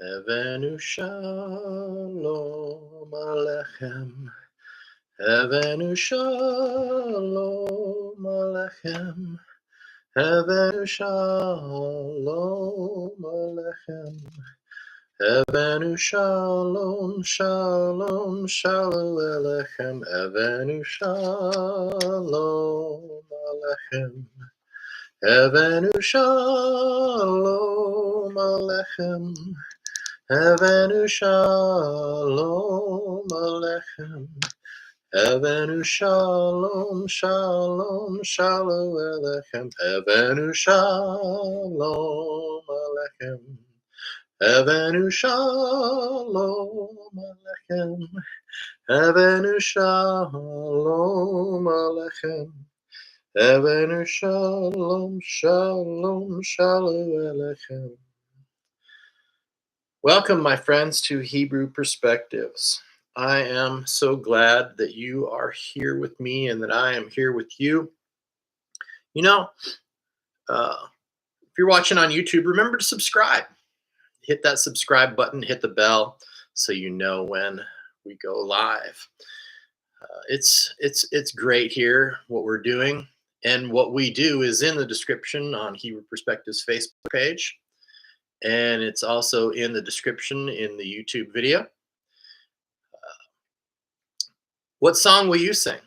Havenu Shalom aleichem. Havenu Shalom aleichem. Havenu Shalom aleichem. Havenu Shalom, Shalom, Shalom aleichem. Havenu Shalom aleichem. Havenu Shalom aleichem. Havenu Shalom aleichem. Havenu Shalom, Shalom, Shalom aleichem. Havenu Shalom aleichem. Havenu Shalom aleichem. Havenu Shalom aleichem. Havenu Shalom, Shalom, Shalom aleichem. Welcome, my friends, to Hebrew Perspectives. I am so glad that you are here with me and that I am here with you. You know, if you're watching on YouTube, remember to subscribe. Hit that subscribe button, hit the bell so you know when we go live. It's great here, what we're doing. And what we do is in the description on Hebrew Perspectives Facebook page. And it's also in the description in the YouTube video. What song will you sing?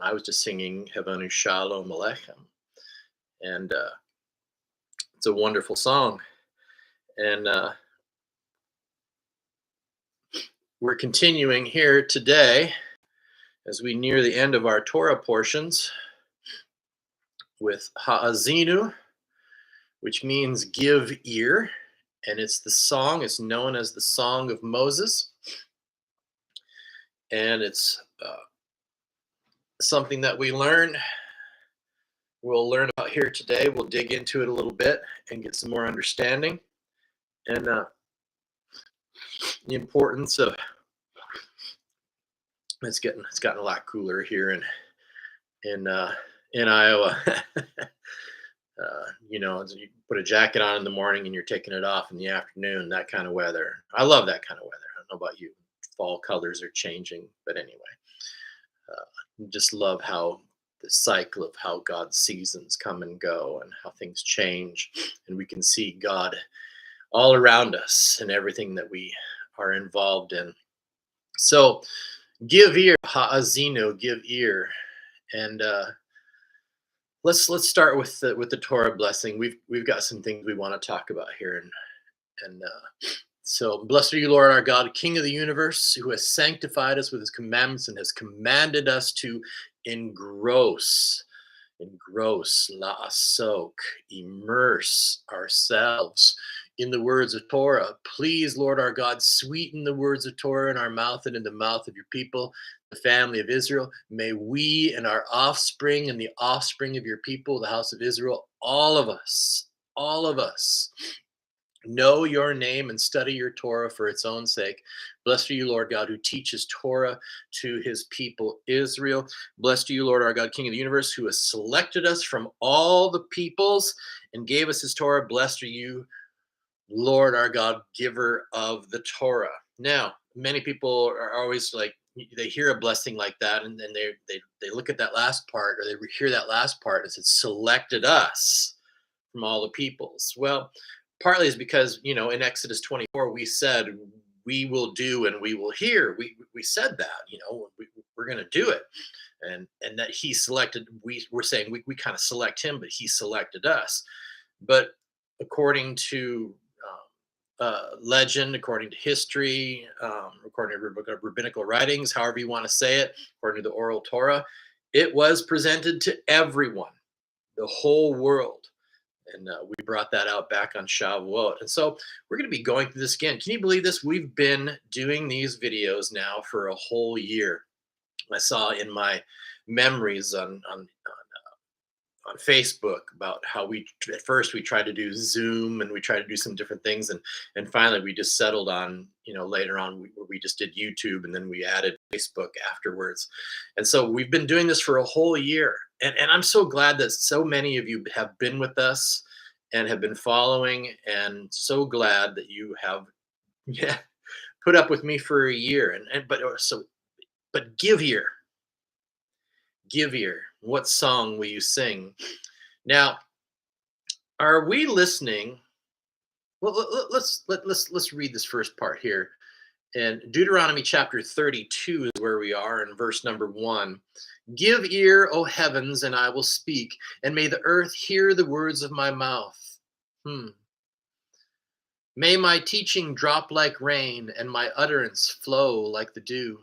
I was just singing Havenu Shalom aleichem. And it's a wonderful song. And we're continuing here today as we near the end of our Torah portions with Ha'azinu, which means give ear. And it's the song, it's known as the Song of Moses. And it's something that we'll learn about here today. We'll dig into it a little bit and get some more understanding. And the importance of, it's gotten a lot cooler here in Iowa. You put a jacket on in the morning and you're taking it off in the afternoon, that kind of weather. I love that kind of weather. I don't know about you. Fall colors are changing, but anyway, just love how the cycle of how God's seasons come and go and how things change, and we can see God all around us and everything that we are involved in. So give ear, ha'azinu, give ear. And let's start with the Torah blessing. We've got some things we want to talk about here, and so blessed are you, Lord our God, King of the universe, who has sanctified us with his commandments and has commanded us to engross, la'asok, immerse ourselves in the words of Torah. Please, Lord our God, sweeten the words of Torah in our mouth and in the mouth of your people, the family of Israel. May we and our offspring and the offspring of your people, the house of Israel, all of us, know your name and study your Torah for its own sake. Blessed are you, Lord God, who teaches Torah to his people Israel. Blessed are you, Lord our God, King of the universe, who has selected us from all the peoples and gave us his Torah. Blessed are you, Lord our God, giver of the Torah. Now, many people are always like, they hear a blessing like that, and then they look at that last part, or they hear that last part as it selected us from all the peoples. Well, partly is because, in Exodus 24, we said, we will do and we will hear. We said that, we're going to do it. And that he selected, we're saying we kind of select him, but he selected us. But according to legend, according to history, according to rabbinical writings, however you want to say it, according to the oral Torah, it was presented to everyone, the whole world. And we brought that out back on Shavuot. And so we're going to be going through this again. Can you believe this? We've been doing these videos now for a whole year. I saw in my memories on Facebook about how at first we tried to do Zoom and we tried to do some different things. And finally we just settled on, later on we just did YouTube, and then we added Facebook afterwards. And so we've been doing this for a whole year. And I'm so glad that so many of you have been with us and have been following, and so glad that you have Yeah, put up with me for a year, but give ear. What song will you sing? Now, are we listening? Well, let's read this first part here. And Deuteronomy chapter 32 is where we are in verse number 1. Give ear, O heavens, and I will speak, and may the earth hear the words of my mouth. May my teaching drop like rain, and my utterance flow like the dew,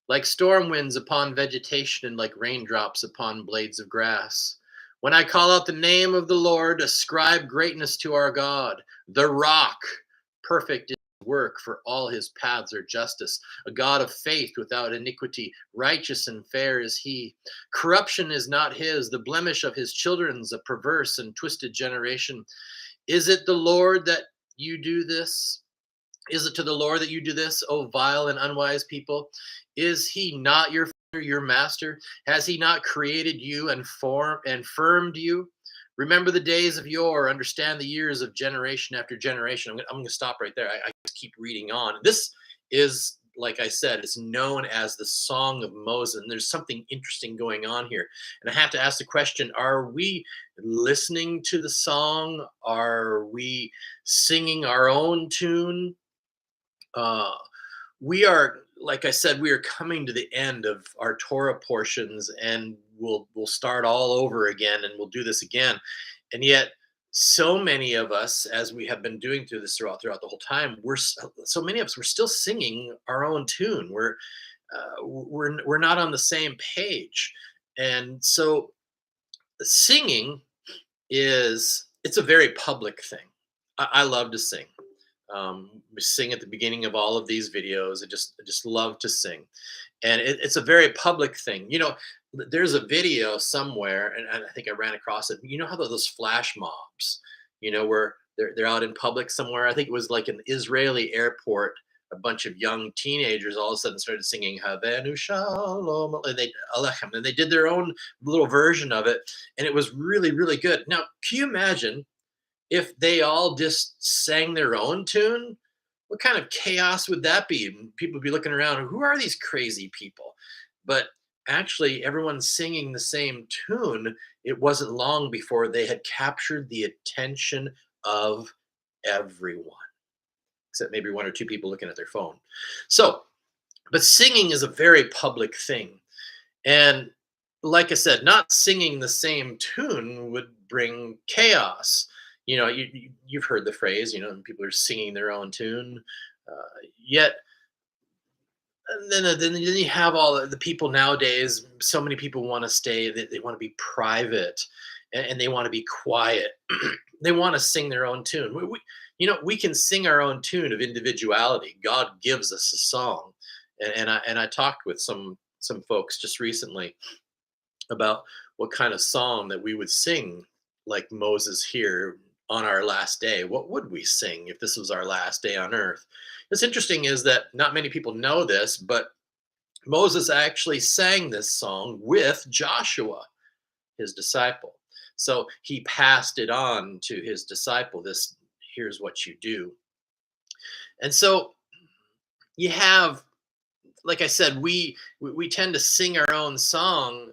like storm winds upon vegetation, and like raindrops upon blades of grass. When I call out the name of the Lord, ascribe greatness to our God, the rock, perfect in his work, for all his paths are justice, a God of faith without iniquity, righteous and fair is he. Corruption is not his, the blemish of his children's a perverse and twisted generation. Is it the Lord that you do this? Is it to the Lord that you do this, O vile and unwise people? Is he not your father, your master? Has he not created you and firmed you? Remember the days of yore, understand the years of generation after generation. I'm going to stop right there. I just keep reading on. This is, like I said, it's known as the Song of Moses. And there's something interesting going on here. And I have to ask the question, are we listening to the song? Are we singing our own tune? We are, like I said, we are coming to the end of our Torah portions, and we'll start all over again, and we'll do this again. And yet, so many of us, as we have been doing through this throughout the whole time, so many of us we're still singing our own tune. We're not on the same page, and so singing it's a very public thing. I love to sing. We sing at the beginning of all of these videos. I just love to sing, and it's a very public thing. There's a video somewhere, and I think I ran across it. You know how those flash mobs, where they're out in public somewhere. I think it was like an Israeli airport. A bunch of young teenagers all of a sudden started singing Havenu Shalom, and they aleichem, and they did their own little version of it, and it was really, really good. Now, can you imagine if they all just sang their own tune? What kind of chaos would that be? People would be looking around, who are these crazy people? But actually, everyone's singing the same tune. It wasn't long before they had captured the attention of everyone, except maybe one or two people looking at their phone. So, but singing is a very public thing. And like I said, not singing the same tune would bring chaos. You've heard the phrase, people are singing their own tune. Yet, and then you have all the people nowadays. So many people want to stay, they want to be private, and they want to be quiet. They want to sing their own tune. We can sing our own tune of individuality. God gives us a song. And I talked with some folks just recently about what kind of song that we would sing like Moses here on our last day. What would we sing if this was our last day on earth? What's interesting is that not many people know this, but Moses actually sang this song with Joshua, his disciple. So he passed it on to his disciple. Here's what you do. And so you have, like I said, we tend to sing our own song,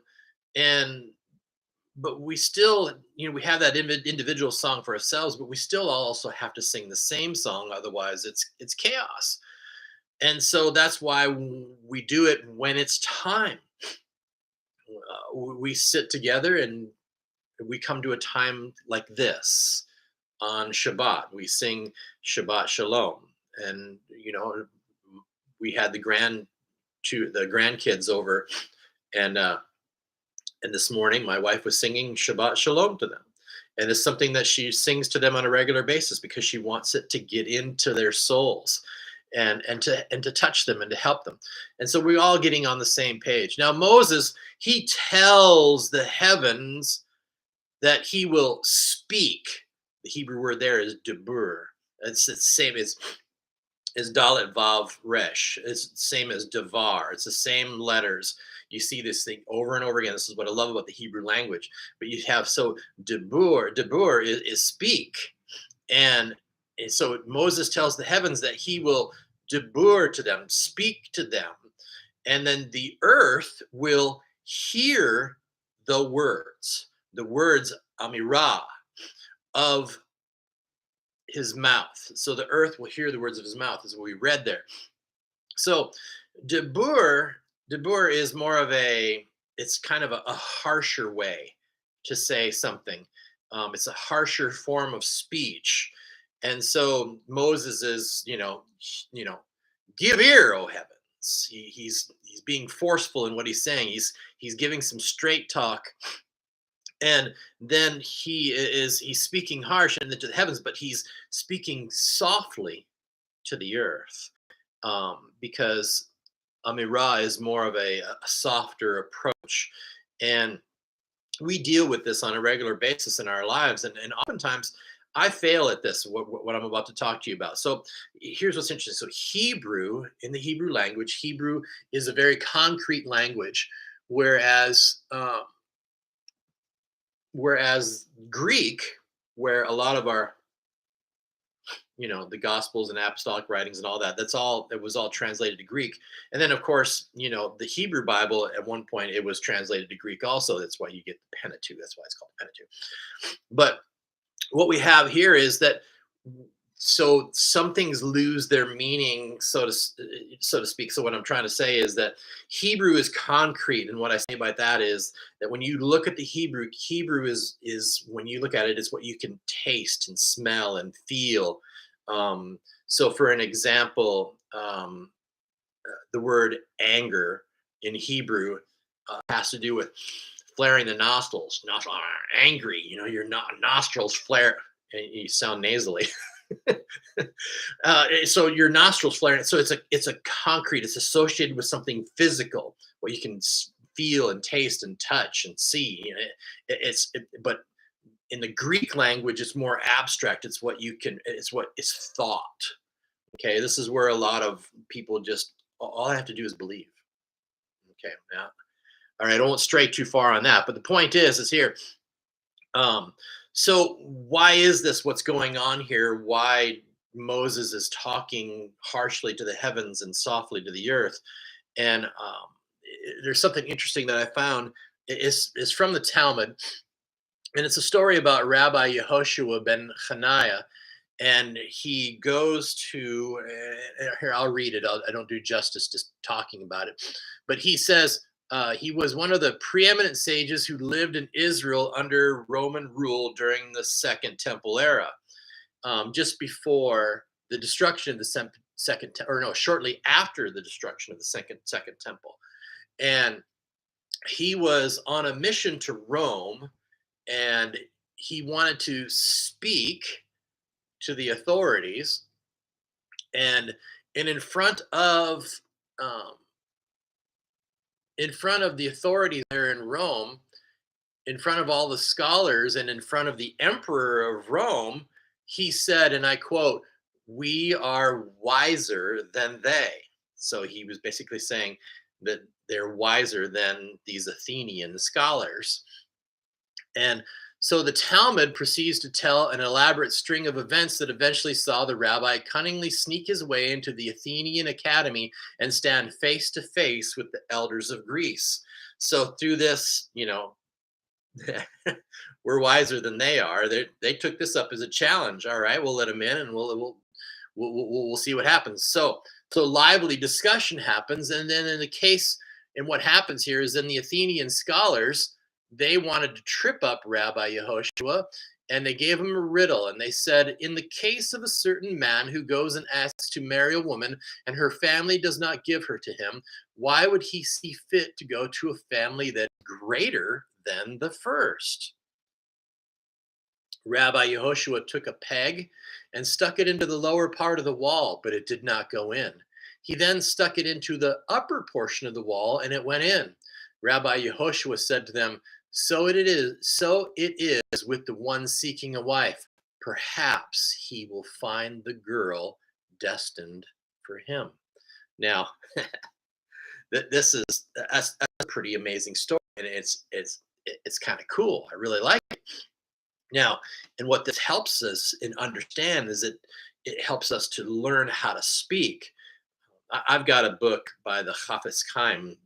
but we still, we have that individual song for ourselves, but we still also have to sing the same song. Otherwise, it's chaos. And so that's why we do it when it's time. We sit together and we come to a time like this on Shabbat. We sing Shabbat Shalom, and we had the grandkids over, and this morning my wife was singing Shabbat Shalom to them, and it's something that she sings to them on a regular basis because she wants it to get into their souls, and to touch them and to help them. And so we're all getting on the same page. Now Moses, he tells the heavens that he will speak. The Hebrew word there is debur. It's the same as Dalet Vav Resh. It's the same as Devar. It's the same letters. You see this thing over and over again. This is what I love about the Hebrew language. But you have, so debur is speak. And so Moses tells the heavens that he will debur to them, speak to them, and then the earth will hear the words amirah of his mouth. So the earth will hear the words of his mouth, is what we read there. So debur is more of it's kind of a harsher way to say something. It's a harsher form of speech. And so Moses is, give ear, O heavens. He's being forceful in what he's saying. He's giving some straight talk, and then he's speaking harsh and to the heavens, but he's speaking softly to the earth, because Amirah is more of a softer approach. And we deal with this on a regular basis in our lives. And oftentimes I fail at this, what I'm about to talk to you about. So here's what's interesting. So Hebrew, in the Hebrew language, Hebrew is a very concrete language, whereas Greek, where a lot of our the Gospels and apostolic writings and all that, it was all translated to Greek. And then of course, the Hebrew Bible, at one point it was translated to Greek also. That's why you get the Pentateuch. That's why it's called the Pentateuch. But what we have here is that, so some things lose their meaning, so to speak. So what I'm trying to say is that Hebrew is concrete, and what I say by that is that when you look at the Hebrew is when you look at it, it's what you can taste and smell and feel. So for an example, the word anger in Hebrew has to do with flaring the nostrils. Angry, your nostrils flare, and you sound nasally. So your nostrils flaring. So it's a concrete. It's associated with something physical, what you can feel and taste and touch and see. But in the Greek language, it's more abstract. It's what is thought. Okay, this is where a lot of people just, all I have to do is believe. Okay, now, all right, I won't stray too far on that, but the point is here. So why is this what's going on here? Why Moses is talking harshly to the heavens and softly to the earth? And there's something interesting that I found. It's from the Talmud, and it's a story about Rabbi Yehoshua ben Chananiah. And he goes to, here, I'll read it. I don't do justice just talking about it. But he says, he was one of the preeminent sages who lived in Israel under Roman rule during the Second Temple era, just before the destruction of the shortly after the destruction of the second temple. And he was on a mission to Rome, and he wanted to speak to the authorities, and in front of the authorities there in Rome, in front of all the scholars and in front of the emperor of Rome, he said, and I quote, "We are wiser than they." So he was basically saying that they're wiser than these Athenian scholars. And so the Talmud proceeds to tell an elaborate string of events that eventually saw the rabbi cunningly sneak his way into the Athenian academy and stand face to face with the elders of Greece. So through this, we're wiser than they are. They took this up as a challenge. All right, we'll let them in, and we'll see what happens. So lively discussion happens, and then in what happens here is then the Athenian scholars, they wanted to trip up Rabbi Yehoshua, and they gave him a riddle. And they said, in the case of a certain man who goes and asks to marry a woman and her family does not give her to him, why would he see fit to go to a family that's greater than the first? Rabbi Yehoshua took a peg and stuck it into the lower part of the wall, but it did not go in. He then stuck it into the upper portion of the wall, and it went in. Rabbi Yehoshua said to them, so it is with the one seeking a wife. Perhaps he will find the girl destined for him. Now, that's a pretty amazing story, and it's kind of cool. I really like it. Now, and what this helps us and understand is it helps us to learn how to speak. I've got a book by the Chafetz Chaim.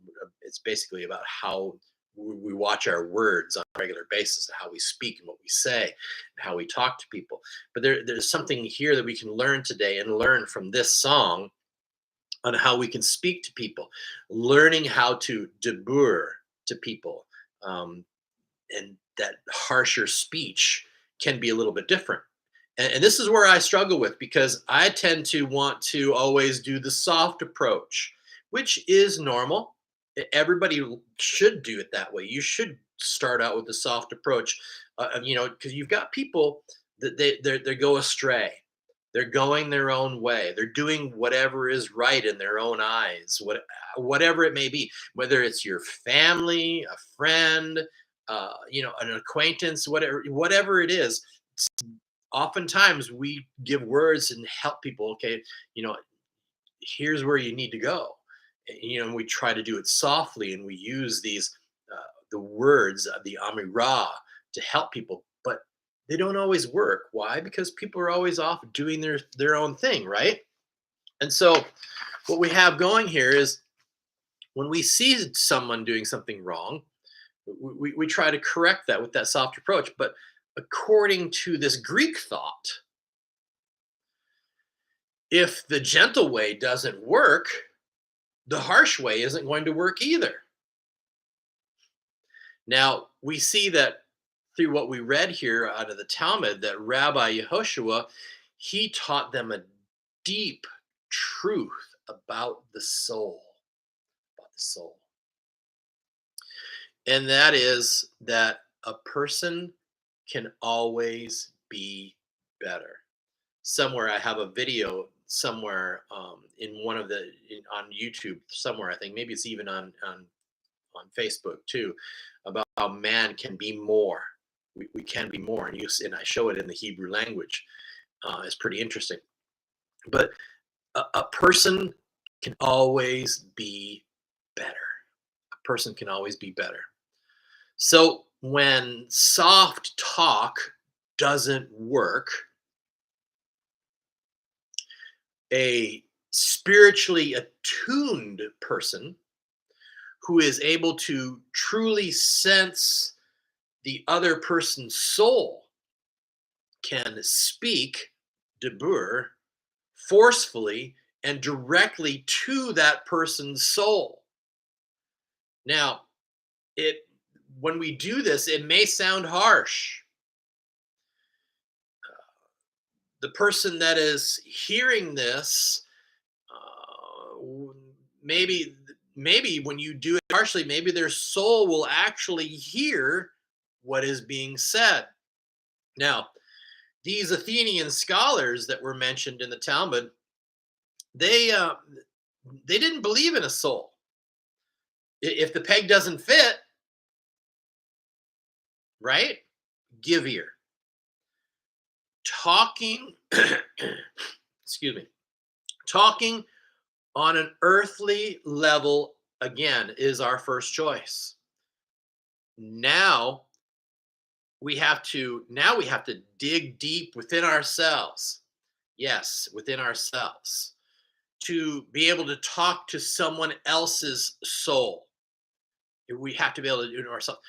It's basically about how we watch our words on a regular basis, how we speak and what we say, and how we talk to people. But there's something here that we can learn today and learn from this song on how we can speak to people, learning how to debur to people, and that harsher speech can be a little bit different. And this is where I struggle with, because I tend to want to always do the soft approach, which is normal. Everybody should do it that way. You should start out with the soft approach, because you've got people that they go astray. They're going their own way. They're doing whatever is right in their own eyes, whatever it may be, whether it's your family, a friend, an acquaintance, whatever it is. Oftentimes we give words and help people. Okay, here's where you need to go. And we try to do it softly, and we use these the words of the amirah to help people, but they don't always work. Why? Because people are always off doing their own thing, right? And so what we have going here is, when we see someone doing something wrong, we try to correct that with that soft approach. But according to this Greek thought, if the gentle way doesn't work, the harsh way isn't going to work either. Now, we see that through what we read here out of the Talmud, that Rabbi Yehoshua, he taught them a deep truth about the soul, And that is that a person can always be better. Somewhere I have a video somewhere, in one of on YouTube somewhere. I think maybe it's even on Facebook too, about how man can be more. We can be more, and I show it in the Hebrew language. It's pretty interesting. But a person can always be better. A person can always be better. So when soft talk doesn't work, a spiritually attuned person who is able to truly sense the other person's soul can speak debur forcefully and directly to that person's soul. Now, when we do this, it may sound harsh. The person that is hearing this, maybe when you do it harshly, maybe their soul will actually hear what is being said. Now, these Athenian scholars that were mentioned in the Talmud, they didn't believe in a soul. If the peg doesn't fit, right? Give ear. Talking, excuse me, talking on an earthly level, again, is our first choice. Now we have to dig deep within ourselves. Yes, within ourselves, to be able to talk to someone else's soul. We have to be able to do it ourselves.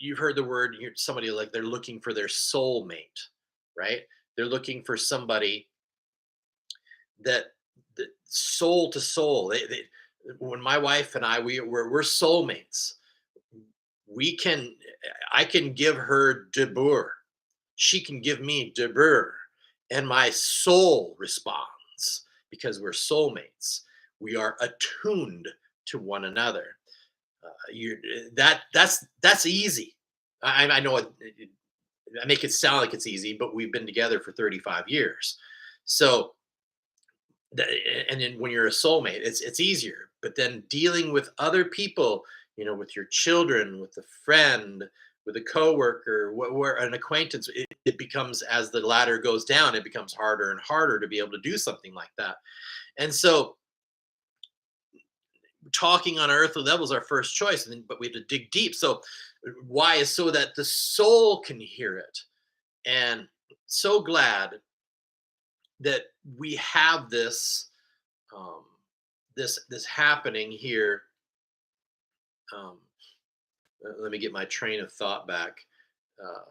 You've heard the word, somebody, like, they're looking for their soulmate, right? They're looking for somebody that soul to soul. When my wife and we're soulmates. I can give her debur. She can give me debur, and my soul responds, because we're soulmates. We are attuned to one another. That's easy. I know I make it sound like it's easy, but we've been together for 35 years. So, and then when you're a soulmate, it's easier. But then dealing with other people, with your children, with a friend, with a coworker, where an acquaintance, it becomes, as the ladder goes down, it becomes harder and harder to be able to do something like that. And so, talking on earthly level is our first choice, but we have to dig deep. So Why? Is so that the soul can hear it. And so glad that we have um, this happening here. Um, Let me get my train of thought back. Uh,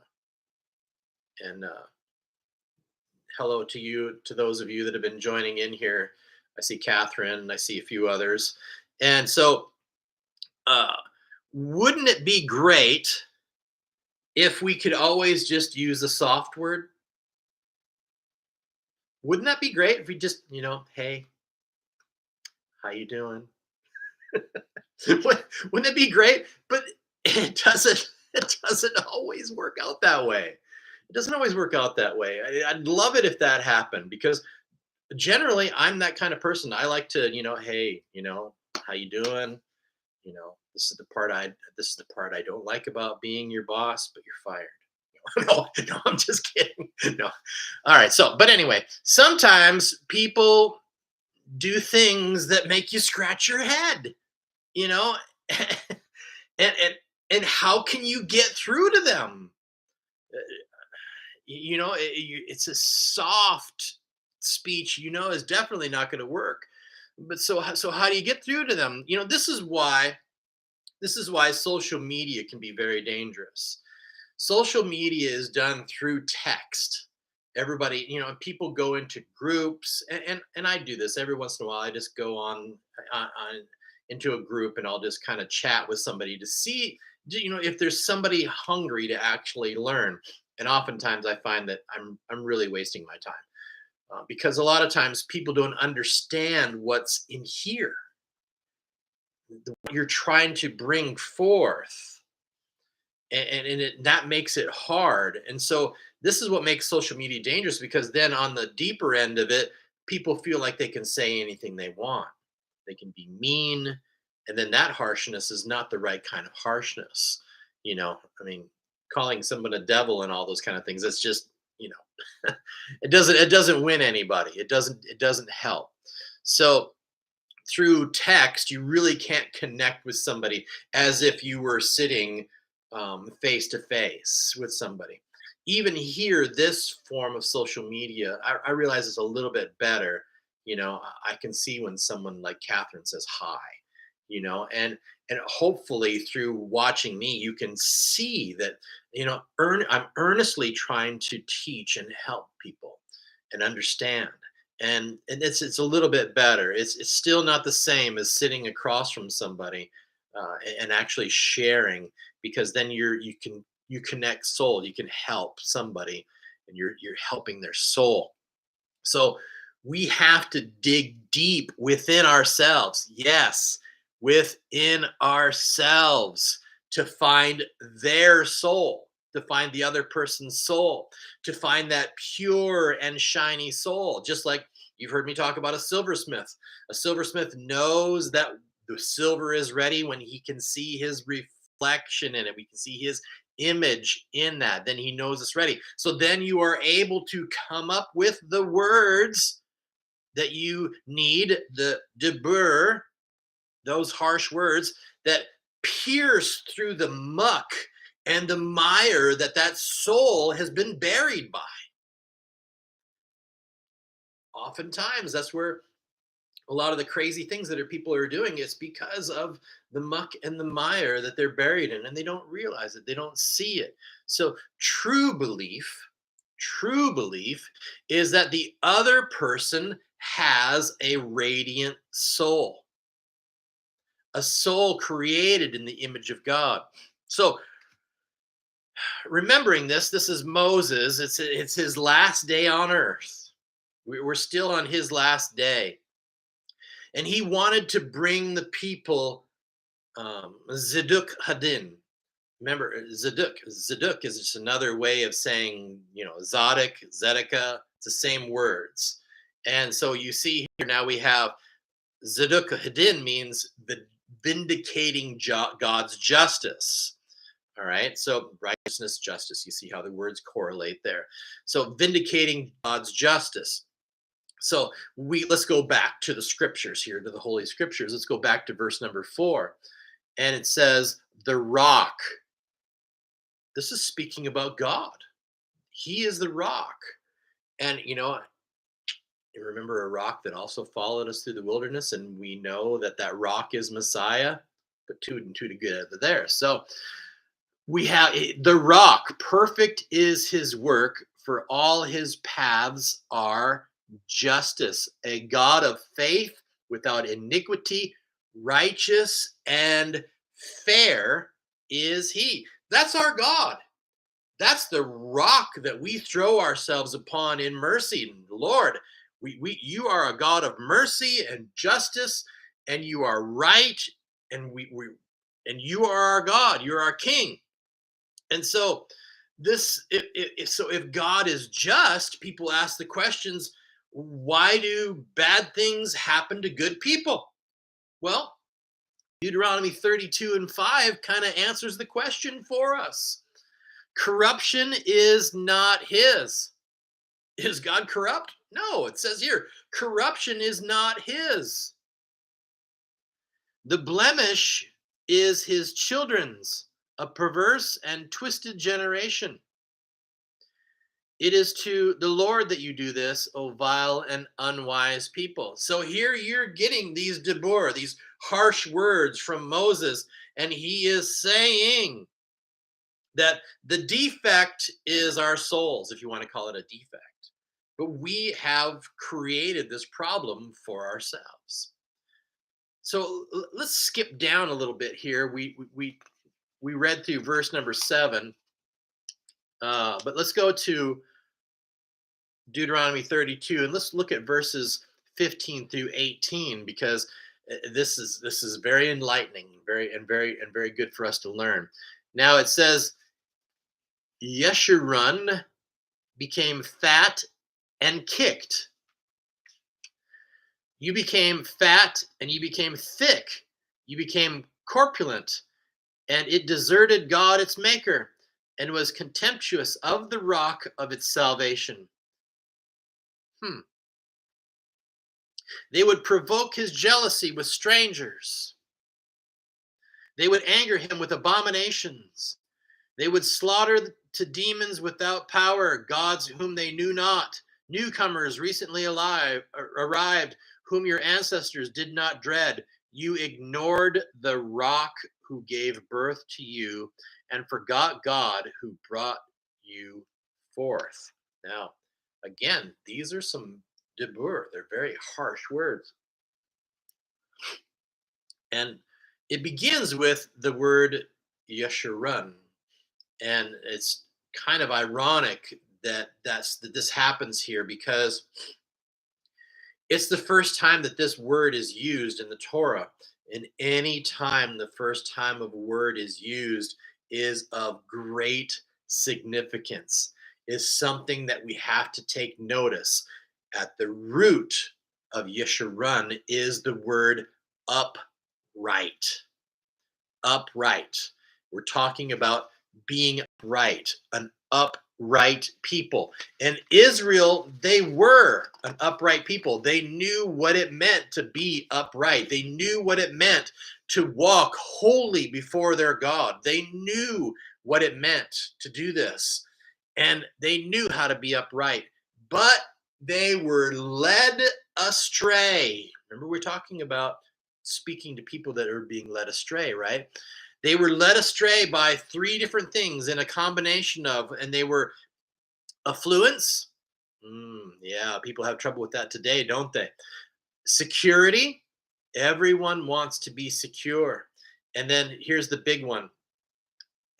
and Hello to you, to those of you that have been joining in here. I see Catherine, I see a few others. And so, uh, wouldn't it be great if we could always just use a soft word? Wouldn't that be great if we just, hey, how you doing? Wouldn't it be great? But it doesn't. It doesn't always work out that way. It doesn't always work out that way. I'd love it if that happened, because generally I'm that kind of person. I like to, hey, how you doing? This is the part I don't like about being your boss, but you're fired. No, no, I'm just kidding. No. All right. So, but anyway, sometimes people do things that make you scratch your head, you know, and how can you get through to them? Uh, it's a soft speech, is definitely not going to work. But so how do you get through to them? This is why social media can be very dangerous. Social media is done through text. Everybody, people go into groups, and I do this every once in a while. I just go on into a group, and I'll just kind of chat with somebody to see, if there's somebody hungry to actually learn. And oftentimes I find that I'm really wasting my time, because a lot of times people don't understand what's in here, what you're trying to bring forth, that makes it hard. And so this is what makes social media dangerous, because then on the deeper end of it, people feel like they can say anything they want. They can be mean, and then that harshness is not the right kind of harshness. I mean, calling someone a devil and all those kind of things, it's just, it doesn't win anybody. It doesn't help. So through text, you really can't connect with somebody as if you were sitting face to face with somebody. Even here, this form of social media, I realize it's a little bit better. I can see when someone like Catherine says hi, and hopefully through watching me, you can see that, I'm earnestly trying to teach and help people and understand. And it's a little bit better. It's still not the same as sitting across from somebody, and actually sharing, because then you connect soul. You can help somebody, and you're helping their soul. So we have to dig deep within ourselves. Yes, within ourselves, to find their soul, to find the other person's soul, to find that pure and shiny soul. Just like you've heard me talk about a silversmith. A silversmith knows that the silver is ready when he can see his reflection in it. We can see his image in that. Then he knows it's ready. So then you are able to come up with the words that you need, the debur, those harsh words that pierce through the muck and the mire that soul has been buried by. Oftentimes, that's where a lot of the crazy things that people are doing is because of the muck and the mire that they're buried in, and they don't realize it. They don't see it. So true belief is that the other person has a radiant soul, a soul created in the image of God. So remembering this is Moses. It's his last day on earth. We're still on his last day. And he wanted to bring the people Zeduk Hadin. Remember, Zeduk is just another way of saying, Zadok, Zedekiah. It's the same words. And so you see here now we have Zeduk Hadin means the vindicating God's justice. All right. So righteousness, justice. You see how the words correlate there. So vindicating God's justice. So let's go back to the scriptures here, to the Holy Scriptures. Let's go back to verse number 4. And it says, the rock. This is speaking about God. He is the rock. And, you remember a rock that also followed us through the wilderness, and we know that that rock is Messiah. But two and two together there. So we have the rock. Perfect is his work, for all his paths are justice. A God of faith, without iniquity, righteous and fair is he. That's our God. That's the rock that we throw ourselves upon in mercy. Lord, you are a God of mercy and justice, and you are right, and and you are our God. You're our King. And so if God is just, people ask the questions, why do bad things happen to good people? Well, Deuteronomy 32:5 kind of answers the question for us. Corruption is not his. Is God corrupt? No, it says here, corruption is not his. The blemish is his children's, a perverse and twisted generation. It is to the Lord that you do this, O vile and unwise people. So here you're getting these debur, these harsh words from Moses, and he is saying that the defect is our souls, if you want to call it a defect. But we have created this problem for ourselves. So let's skip down a little bit here. We read through verse number 7, but let's go to Deuteronomy 32, and let's look at verses 15 through 18, because this is very enlightening, very good for us to learn. Now it says, Yeshurun became fat and kicked. You became fat and you became thick. You became corpulent, and it deserted God its maker, and was contemptuous of the rock of its salvation. They would provoke his jealousy with strangers. They would anger him with abominations. They would slaughter to demons without power, gods whom they knew not, newcomers recently arrived, whom your ancestors did not dread. You ignored the rock who gave birth to you, and forgot God who brought you forth. Now, again, these are some debur. They're very harsh words. And it begins with the word Yeshurun. And it's kind of ironic that this happens here, because it's the first time that this word is used in the Torah. And any time the first time of a word is used is of great significance, is something that we have to take notice. At the root of Yeshurun is the word upright. Upright. We're talking about being upright, an upright people. And Israel, they were an upright people. They knew what it meant to be upright. They knew what it meant to walk holy before their God. They knew what it meant to do this. And they knew how to be upright. But they were led astray. Remember, we're talking about speaking to people that are being led astray, right? They were led astray by three different things in a combination of, and they were affluence. Yeah, people have trouble with that today, don't they? Security. Everyone wants to be secure. And then here's the big one,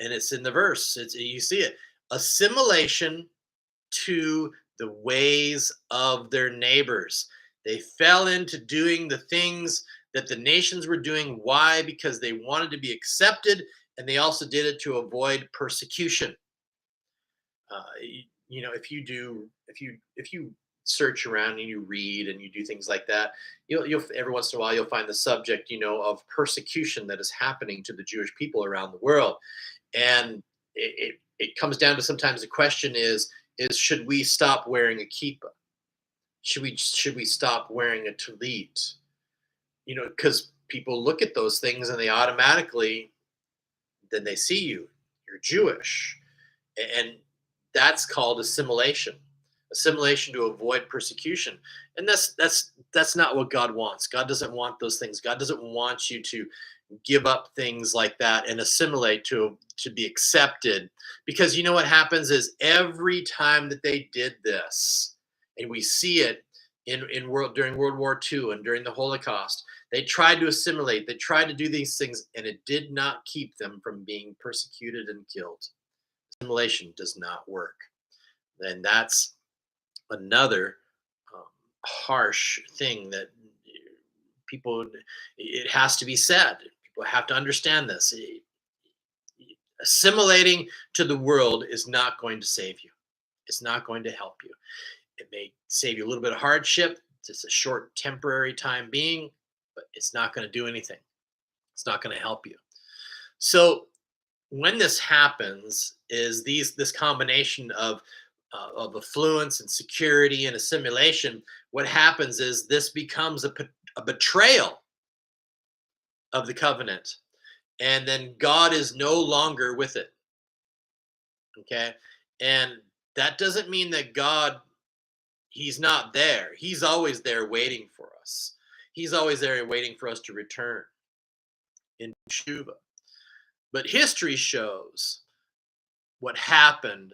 and it's in the verse. You see it. Assimilation to the ways of their neighbors. They fell into doing the things that the nations were doing. Why? Because they wanted to be accepted, and they also did it to avoid persecution. If you search around and you read and you do things like that, you'll every once in a while you'll find the subject, of persecution that is happening to the Jewish people around the world, and it comes down to, sometimes the question is should we stop wearing a kippah? Should we stop wearing a tallit? Because people look at those things and they automatically, then they see you're Jewish. And that's called assimilation to avoid persecution. And that's not what God wants. God doesn't want those things. God doesn't want you to give up things like that and assimilate to be accepted, because you know what happens is every time that they did this, and we see it in world during World War II and during the Holocaust, they tried to assimilate, they tried to do these things, and it did not keep them from being persecuted and killed. Assimilation does not work. And that's another um, harsh thing that people, it has to be said. People have to understand this. Assimilating to the world is not going to save you. It's not going to help you. It may save you a little bit of hardship. It's a short temporary time being, but it's not going to do anything. It's not going to help you. So when this happens, is this combination of affluence and security and assimilation, what happens is this becomes a betrayal of the covenant, and then God is no longer with it. Okay, and that doesn't mean that God, he's not there. He's always there waiting for us. He's always there waiting for us to return in Shuva. But history shows what happened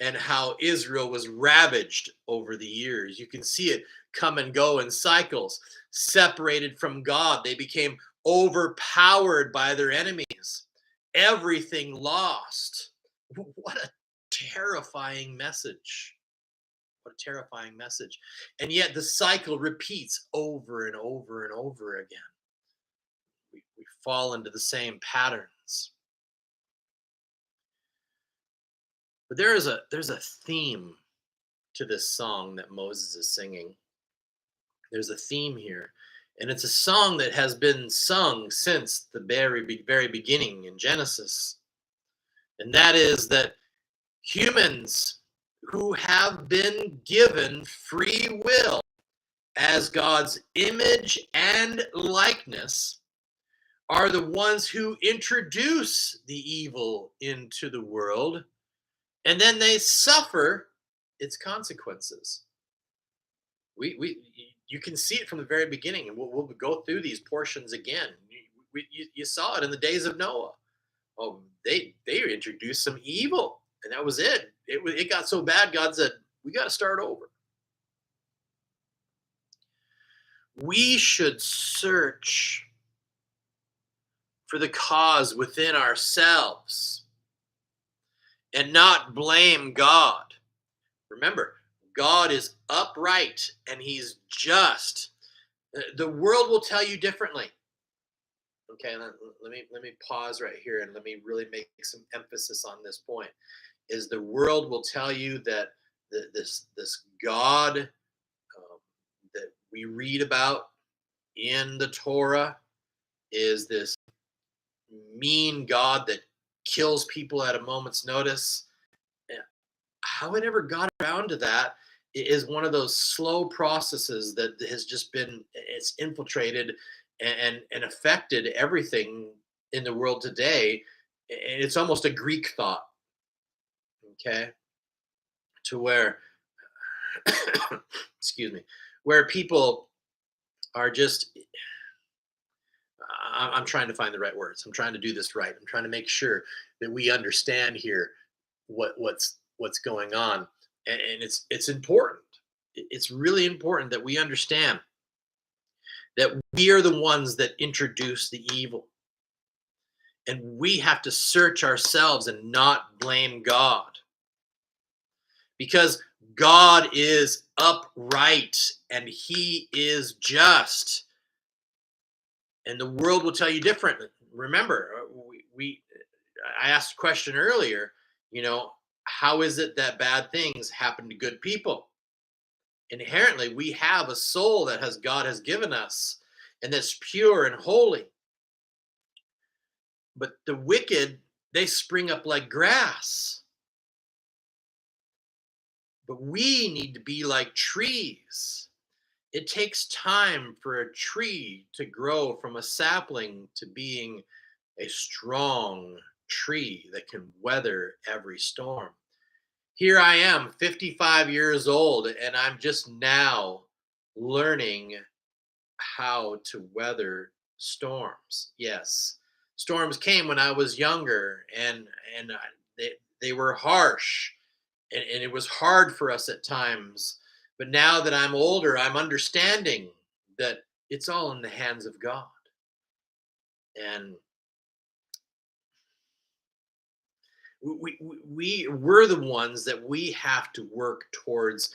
and how Israel was ravaged over the years. You can see it come and go in cycles. Separated from God, they became overpowered by their enemies. Everything lost. What a terrifying message. What a terrifying message. And yet the cycle repeats over and over and over again. We fall into the same patterns. But there's a theme to this song that Moses is singing. There's a theme here, and it's a song that has been sung since the very beginning in Genesis. And that is that humans who have been given free will as God's image and likeness are the ones who introduce the evil into the world, and then they suffer its consequences. You can see it from the very beginning, and we'll go through these portions again. You saw it in the days of Noah. Oh, they introduced some evil, and that was it. It got so bad, God said, we got to start over. We should search for the cause within ourselves and not blame God. Remember, God is upright and he's just. The world will tell you differently. Okay, let me pause right here and let me really make some emphasis on this point. Is the world will tell you that this God that we read about in the Torah is this mean God that kills people at a moment's notice. How it ever got around to that is one of those slow processes that has just been, it's infiltrated and affected everything in the world today. And it's almost a Greek thought, okay, to where excuse me, where people are just, I'm trying to find the right words. I'm trying to do this right. I'm trying to make sure that we understand here what's going on, and it's important. It's really important that we understand that we are the ones that introduce the evil, and we have to search ourselves and not blame God, because God is upright and he is just, and the world will tell you different. Remember, I asked a question earlier, how is it that bad things happen to good people? Inherently, we have a soul that God has given us, and that's pure and holy. But the wicked, they spring up like grass. But we need to be like trees. It takes time for a tree to grow from a sapling to being a strong tree that can weather every storm. Here I am, 55 years old, and I'm just now learning how to weather storms. Yes, storms came when I was younger, and they were harsh, and it was hard for us at times. But now that I'm older, I'm understanding that it's all in the hands of God. And we're the ones that we have to work towards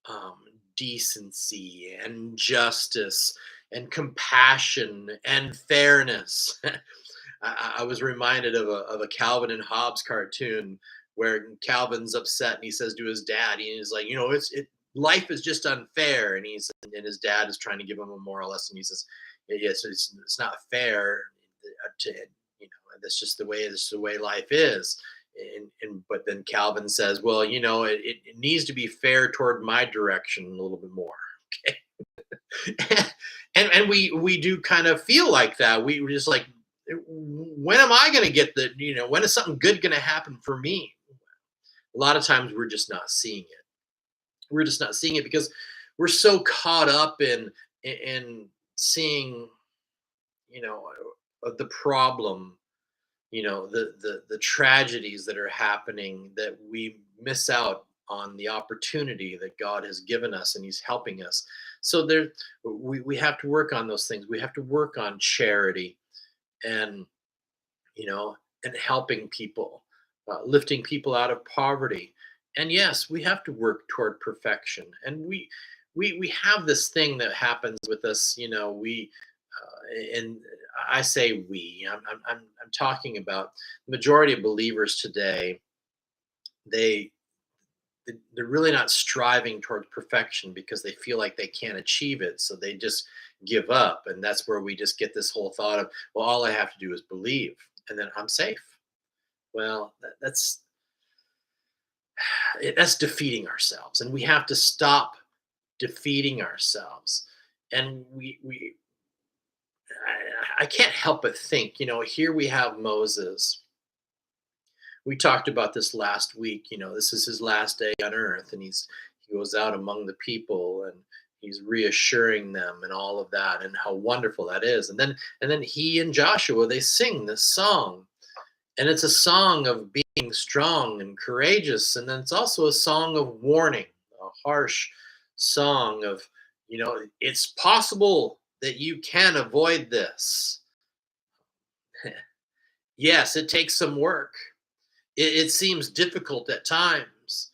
um, decency and justice and compassion and fairness. I was reminded of a Calvin and Hobbes cartoon where Calvin's upset and he says to his dad, he's like, life is just unfair, and his dad is trying to give him a moral lesson. He says, yes, it's not fair to that's just the way life is. But then Calvin says, well, it needs to be fair toward my direction a little bit more. Okay. and we do kind of feel like that. We're just like, when am I going to get when is something good going to happen for me? A lot of times we're just not seeing it. We're just not seeing it because we're so caught up in seeing, the problem, the tragedies that are happening, that we miss out on the opportunity that God has given us and he's helping us. So we have to work on those things. We have to work on charity and, and helping people, lifting people out of poverty. And yes, we have to work toward perfection. And we have this thing that happens with us, and I say I'm talking about the majority of believers today. They're really not striving towards perfection because they feel like they can't achieve it, so they just give up. And that's where we just get this whole thought of, well, all I have to do is believe and then I'm safe. Well, that's defeating ourselves, and we have to stop defeating ourselves. And I can't help but think, here we have Moses. We talked about this last week. This is his last day on earth, and he goes out among the people and he's reassuring them and all of that, and how wonderful that is. And then he and Joshua, they sing this song, and it's a song of being strong and courageous, and then it's also a song of warning, a harsh song of, it's possible that you can avoid this. Yes, it takes some work. It seems difficult at times.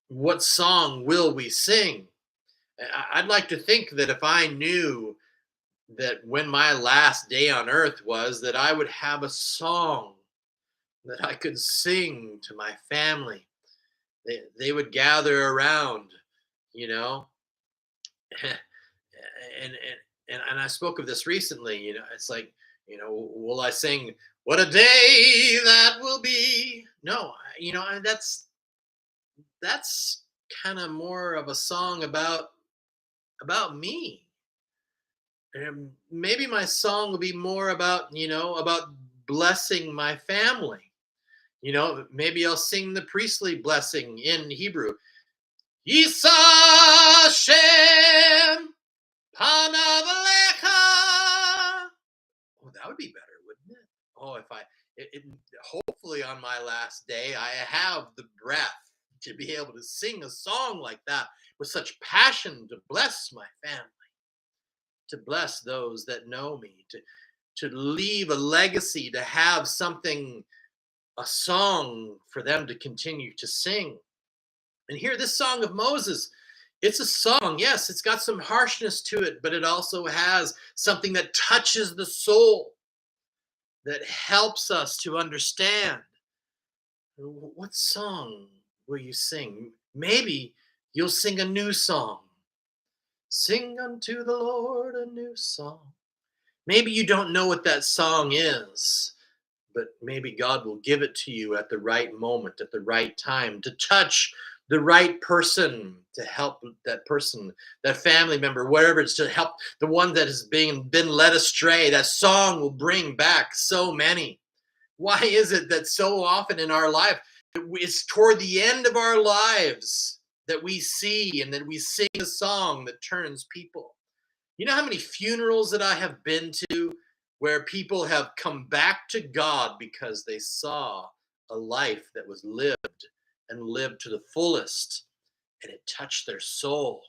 What song will we sing? I'd like to think that if I knew that when my last day on earth was, that I would have a song that I could sing to my family. They would gather around, and I spoke of this recently. It's like, will I sing "What a Day That Will Be"? No, that's kind of more of a song about me. And maybe my song will be more about blessing my family. Maybe I'll sing the priestly blessing in Hebrew. Yisa Shem Panav Aleichem. Oh, that would be better, wouldn't it? Oh, if hopefully on my last day, I have the breath to be able to sing a song like that with such passion to bless my family, to bless those that know me, to leave a legacy, to have something, a song for them to continue to sing. And here, this song of Moses, it's a song. Yes, it's got some harshness to it, but it also has something that touches the soul, that helps us to understand. What song will you sing? Maybe you'll sing a new song. Sing unto the Lord a new song. Maybe you don't know what that song is, but maybe God will give it to you at the right moment, at the right time, to touch the right person, to help that person, that family member, whatever it's to help the one that has been led astray. That song will bring back so many. Why is it that so often in our life, it's toward the end of our lives that we see and that we sing a song that turns people? You know how many funerals that I have been to where people have come back to God because they saw a life that was lived and lived to the fullest, and it touched their soul.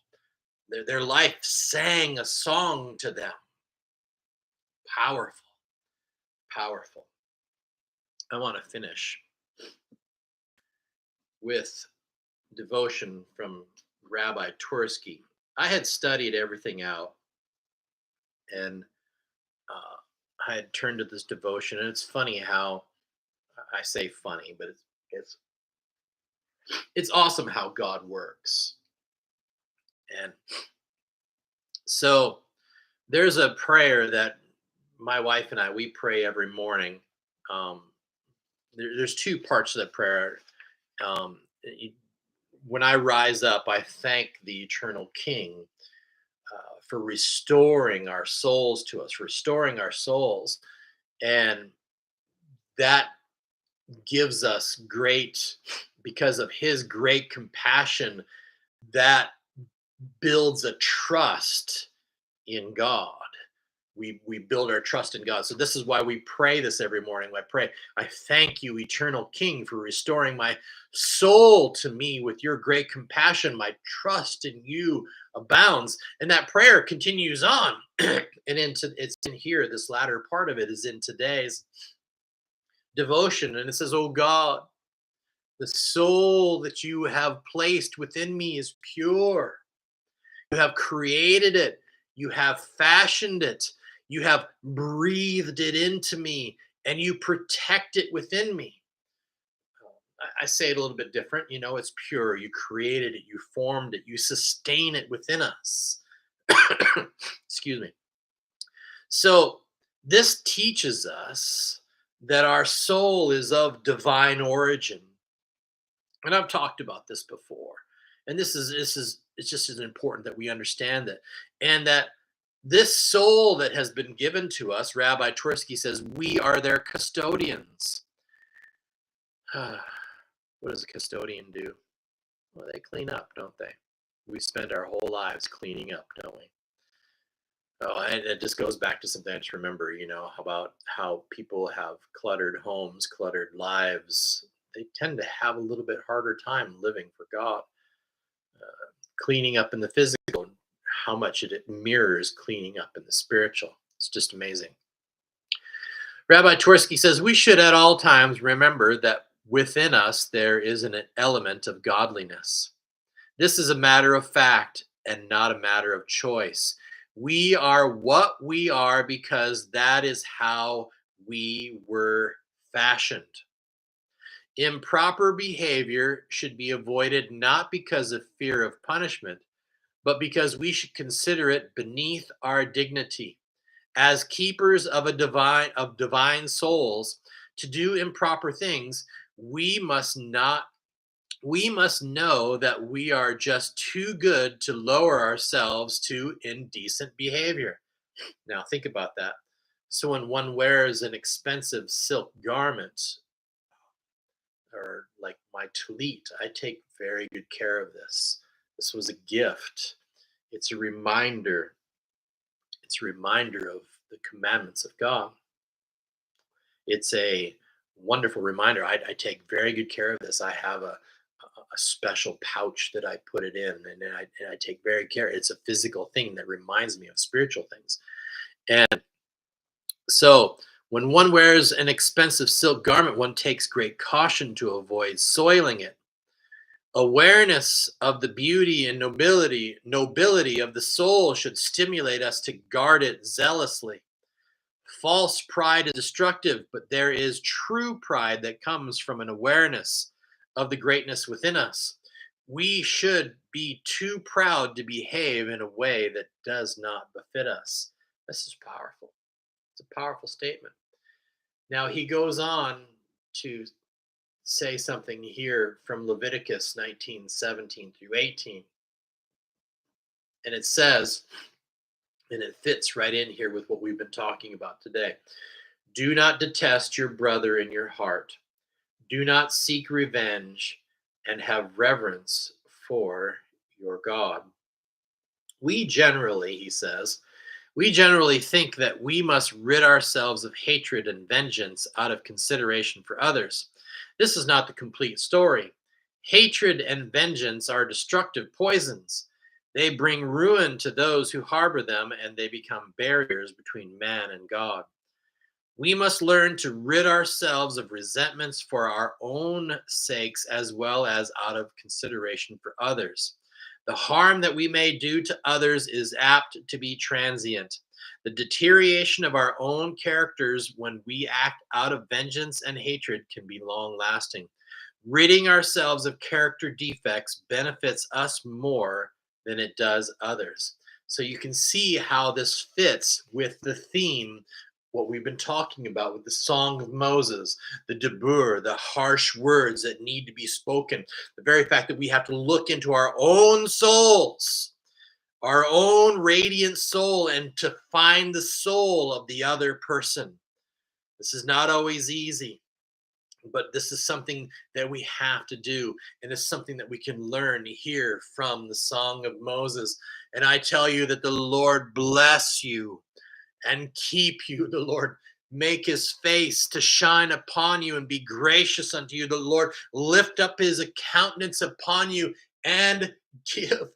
Their life sang a song to them. Powerful, powerful. I want to finish with devotion from Rabbi Tursky. I had studied everything out, and I had turned to this devotion, and it's funny how I say funny, but it's awesome how God works. And so there's a prayer that my wife and we pray every morning. There's two parts of the prayer. When I rise up, I thank the eternal King for restoring our souls to us, restoring our souls. And that gives us great, because of his great compassion, that builds a trust in God. We build our trust in God. So this is why we pray this every morning. I pray, I thank you, eternal King, for restoring my soul to me with your great compassion. My trust in you abounds. And that prayer continues on. And it's in here, this latter part of it is in today's devotion. And it says, oh God, the soul that you have placed within me is pure. You have created it. You have fashioned it. You have breathed it into me, and you protect it within me. I say it a little bit different. It's pure. You created it. You formed it. You sustain it within us. Excuse me. So this teaches us that our soul is of divine origin. And I've talked about this before. And it's just as important that we understand that. And that this soul that has been given to us, Rabbi Tursky says, we are their custodians. What does a custodian do? Well, they clean up, don't they? We spend our whole lives cleaning up, don't we? Oh, and it just goes back to something I just remember, about how people have cluttered homes, cluttered lives. They tend to have a little bit harder time living for God. Cleaning up in the physical, how much it mirrors cleaning up in the spiritual. It's just amazing. Rabbi Tursky says we should at all times remember that within us there is an element of godliness. This is a matter of fact and not a matter of choice. We are what we are because that is how we were fashioned. Improper behavior should be avoided not because of fear of punishment, but because we should consider it beneath our dignity. As keepers of divine souls, to do improper things, we must know that we are just too good to lower ourselves to indecent behavior. Now think about that. So when one wears an expensive silk garment, or like my tallit, I take very good care of this. This was a gift. It's a reminder. It's a reminder of the commandments of God. It's a wonderful reminder. I take very good care of this. I have a special pouch that I put it in, and I take very care. It's a physical thing that reminds me of spiritual things. And so when one wears an expensive silk garment, one takes great caution to avoid soiling it. Awareness of the beauty and nobility of the soul should stimulate us to guard it zealously. False pride is destructive, but there is true pride that comes from an awareness of the greatness within us. We should be too proud to behave in a way that does not befit us. This is powerful. It's a powerful statement. Now he goes on to say something here from Leviticus 19:17 through 18. And it says, and it fits right in here with what we've been talking about today. Do not detest your brother in your heart. Do not seek revenge, and have reverence for your God. We generally, he says, we generally think that we must rid ourselves of hatred and vengeance out of consideration for others. This is not the complete story. Hatred and vengeance are destructive poisons. They bring ruin to those who harbor them, and they become barriers between man and God. We must learn to rid ourselves of resentments for our own sakes as well as out of consideration for others. The harm that we may do to others is apt to be transient. The deterioration of our own characters when we act out of vengeance and hatred can be long lasting. Ridding ourselves of character defects benefits us more than it does others. So you can see how this fits with the theme, what we've been talking about with the Song of Moses, the debur, the harsh words that need to be spoken, the very fact that we have to look into our own souls, our own radiant soul, and to find the soul of the other person. This is not always easy, but this is something that we have to do, and it's something that we can learn here from the Song of Moses. And I tell you that the Lord bless you and keep you. The Lord make his face to shine upon you and be gracious unto you. The Lord lift up his countenance upon you and give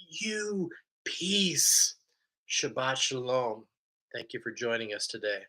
you peace. Shabbat Shalom. Thank you for joining us today.